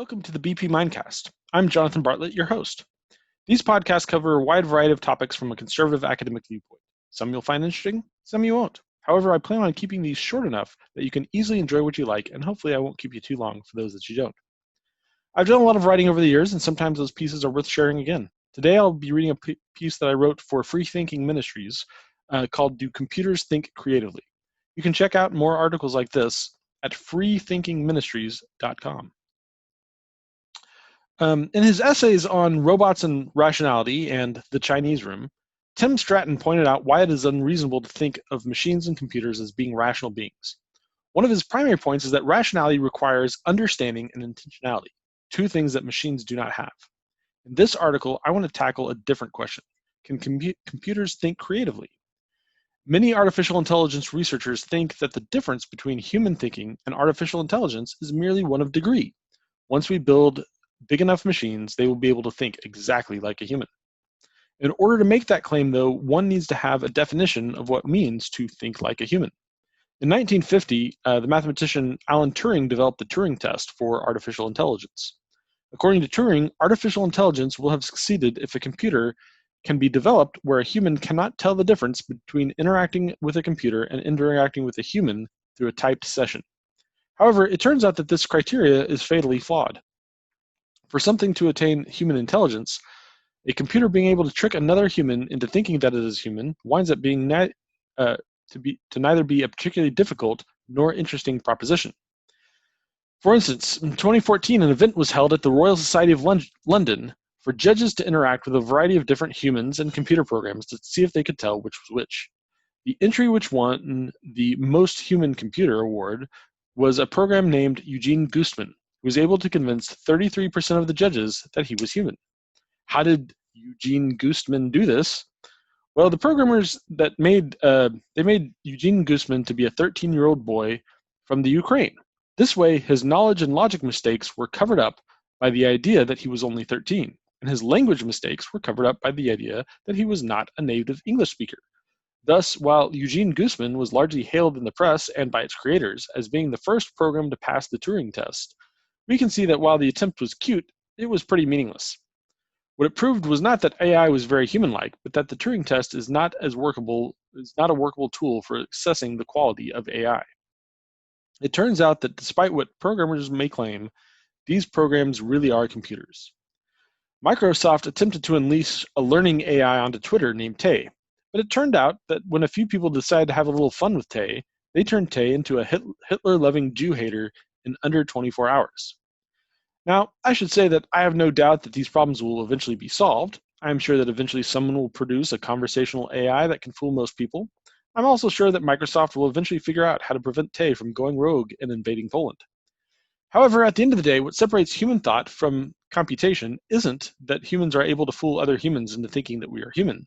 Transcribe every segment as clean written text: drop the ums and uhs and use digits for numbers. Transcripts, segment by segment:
Welcome to the BP Mindcast. I'm Jonathan Bartlett, your host. These podcasts cover a wide variety of topics from a conservative academic viewpoint. Some you'll find interesting, some you won't. However, I plan on keeping these short enough that you can easily enjoy what you like, and hopefully I won't keep you too long for those that you don't. I've done a lot of writing over the years, and sometimes those pieces are worth sharing again. Today I'll be reading a piece that I wrote for Free Thinking Ministries called Do Computers Think Creatively? You can check out more articles like this at freethinkingministries.com. In his essays on robots and rationality and the Chinese room, Tim Stratton pointed out why it is unreasonable to think of machines and computers as being rational beings. One of his primary points is that rationality requires understanding and intentionality, two things that machines do not have. In this article, I want to tackle a different question. Can computers think creatively? Many artificial intelligence researchers think that the difference between human thinking and artificial intelligence is merely one of degree. Once we build big enough machines, they will be able to think exactly like a human. In order to make that claim, though, one needs to have a definition of what it means to think like a human. In 1950, the mathematician Alan Turing developed the Turing test for artificial intelligence. According to Turing, artificial intelligence will have succeeded if a computer can be developed where a human cannot tell the difference between interacting with a computer and interacting with a human through a typed session. However, it turns out that this criteria is fatally flawed. For something to attain human intelligence, a computer being able to trick another human into thinking that it is human winds up being to neither be a particularly difficult nor interesting proposition. For instance, in 2014, an event was held at the Royal Society of London for judges to interact with a variety of different humans and computer programs to see if they could tell which was which. The entry which won the Most Human Computer Award was a program named Eugene Goostman, who was able to convince 33% of the judges that he was human. How did Eugene Goostman do this? Well, the programmers that made Eugene Goostman to be a 13-year-old boy from the Ukraine. This way, his knowledge and logic mistakes were covered up by the idea that he was only 13, and his language mistakes were covered up by the idea that he was not a native English speaker. Thus, while Eugene Goostman was largely hailed in the press and by its creators as being the first program to pass the Turing test, we can see that while the attempt was cute, it was pretty meaningless. What it proved was not that AI was very human-like, but that the Turing test is not a workable tool for assessing the quality of AI. It turns out that despite what programmers may claim, these programs really are computers. Microsoft attempted to unleash a learning AI onto Twitter named Tay, but it turned out that when a few people decided to have a little fun with Tay, they turned Tay into a Hitler-loving Jew hater in under 24 hours. Now, I should say that I have no doubt that these problems will eventually be solved. I am sure that eventually someone will produce a conversational AI that can fool most people. I'm also sure that Microsoft will eventually figure out how to prevent Tay from going rogue and invading Poland. However, at the end of the day, what separates human thought from computation isn't that humans are able to fool other humans into thinking that we are human,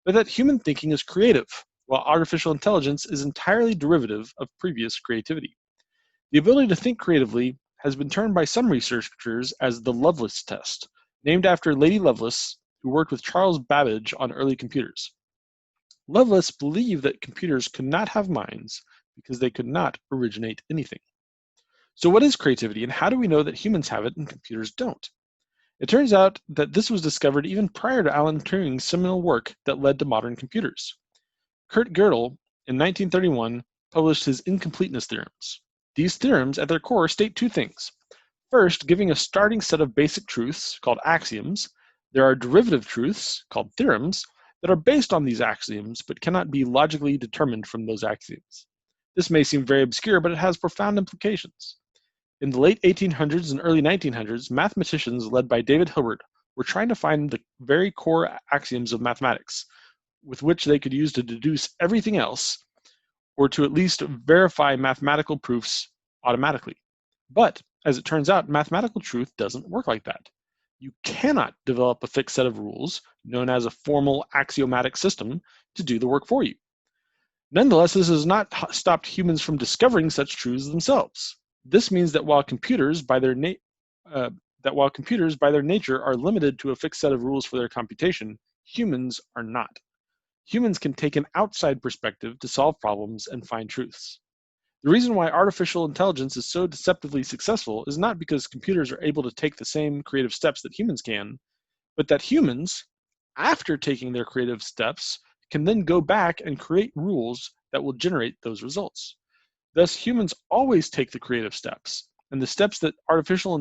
but that human thinking is creative, while artificial intelligence is entirely derivative of previous creativity. The ability to think creatively has been termed by some researchers as the Lovelace test, named after Lady Lovelace, who worked with Charles Babbage on early computers. Lovelace believed that computers could not have minds because they could not originate anything. So what is creativity, and how do we know that humans have it and computers don't? It turns out that this was discovered even prior to Alan Turing's seminal work that led to modern computers. Kurt Gödel, in 1931, published his incompleteness theorems. These theorems, at their core, state two things. First, giving a starting set of basic truths, called axioms, there are derivative truths, called theorems, that are based on these axioms, but cannot be logically determined from those axioms. This may seem very obscure, but it has profound implications. In the late 1800s and early 1900s, mathematicians led by David Hilbert were trying to find the very core axioms of mathematics, with which they could use to deduce everything else, or to at least verify mathematical proofs automatically. But, as it turns out, mathematical truth doesn't work like that. You cannot develop a fixed set of rules, known as a formal axiomatic system, to do the work for you. Nonetheless, this has not stopped humans from discovering such truths themselves. This means that while computers, by their nature, are limited to a fixed set of rules for their computation, humans are not. Humans can take an outside perspective to solve problems and find truths. The reason why artificial intelligence is so deceptively successful is not because computers are able to take the same creative steps that humans can, but that humans, after taking their creative steps, can then go back and create rules that will generate those results. Thus, humans always take the creative steps, and the steps that artificial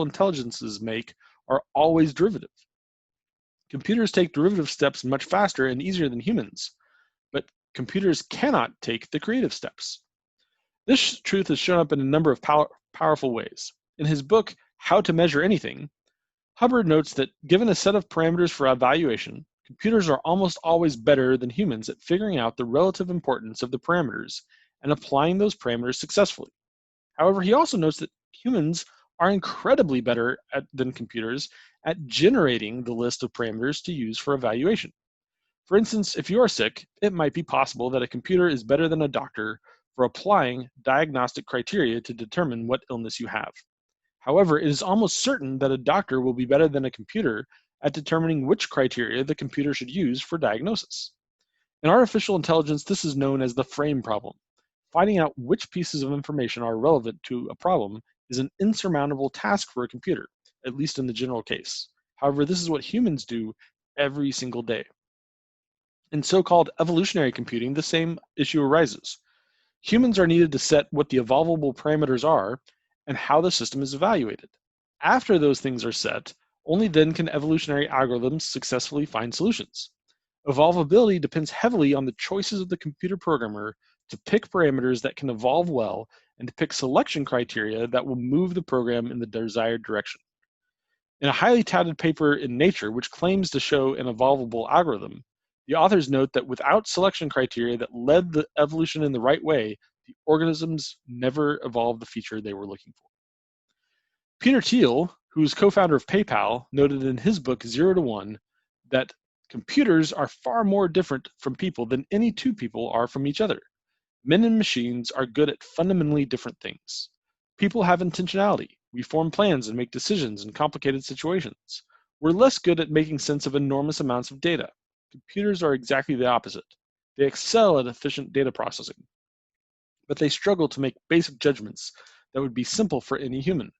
intelligences make are always derivative. Computers take derivative steps much faster and easier than humans, but computers cannot take the creative steps. This truth is shown up in a number of powerful ways. In his book, How to Measure Anything, Hubbard notes that given a set of parameters for evaluation, computers are almost always better than humans at figuring out the relative importance of the parameters and applying those parameters successfully. However, he also notes that humans are incredibly better than computers at generating the list of parameters to use for evaluation. For instance, if you are sick, it might be possible that a computer is better than a doctor for applying diagnostic criteria to determine what illness you have. However, it is almost certain that a doctor will be better than a computer at determining which criteria the computer should use for diagnosis. In artificial intelligence, this is known as the frame problem. Finding out which pieces of information are relevant to a problem is an insurmountable task for a computer, at least in the general case. However, this is what humans do every single day. In so-called evolutionary computing, the same issue arises. Humans are needed to set what the evolvable parameters are and how the system is evaluated. After those things are set, only then can evolutionary algorithms successfully find solutions. Evolvability depends heavily on the choices of the computer programmer to pick parameters that can evolve well and to pick selection criteria that will move the program in the desired direction. In a highly touted paper in Nature, which claims to show an evolvable algorithm, the authors note that without selection criteria that led the evolution in the right way, the organisms never evolved the feature they were looking for. Peter Thiel, who is co-founder of PayPal, noted in his book Zero to One that computers are far more different from people than any two people are from each other. Men and machines are good at fundamentally different things. People have intentionality. We form plans and make decisions in complicated situations. We're less good at making sense of enormous amounts of data. Computers are exactly the opposite. They excel at efficient data processing, but they struggle to make basic judgments that would be simple for any human.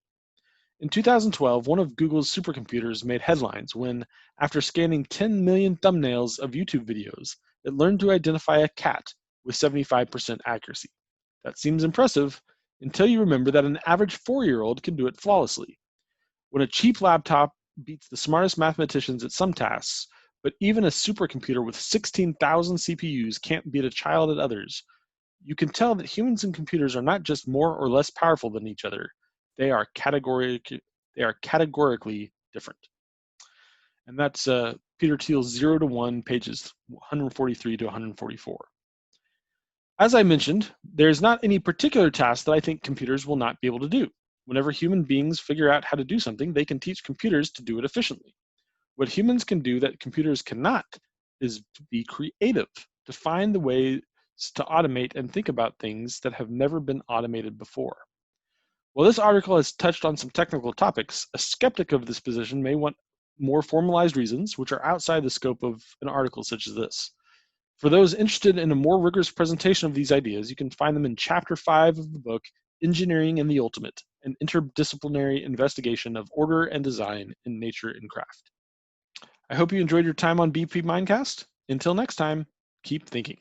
In 2012, one of Google's supercomputers made headlines when, after scanning 10 million thumbnails of YouTube videos, it learned to identify a cat with 75% accuracy. That seems impressive until you remember that an average 4-year-old can do it flawlessly. When a cheap laptop beats the smartest mathematicians at some tasks, but even a supercomputer with 16,000 CPUs can't beat a child at others, you can tell that humans and computers are not just more or less powerful than each other. They are categorically different. And that's Peter Thiel's 0 to 1, pages 143 to 144. As I mentioned, there's not any particular task that I think computers will not be able to do. Whenever human beings figure out how to do something, they can teach computers to do it efficiently. What humans can do that computers cannot is to be creative, to find the ways to automate and think about things that have never been automated before. While this article has touched on some technical topics, a skeptic of this position may want more formalized reasons, which are outside the scope of an article such as this. For those interested in a more rigorous presentation of these ideas, you can find them in Chapter 5 of the book, Engineering and the Ultimate, an interdisciplinary investigation of order and design in nature and craft. I hope you enjoyed your time on BP Mindcast. Until next time, keep thinking.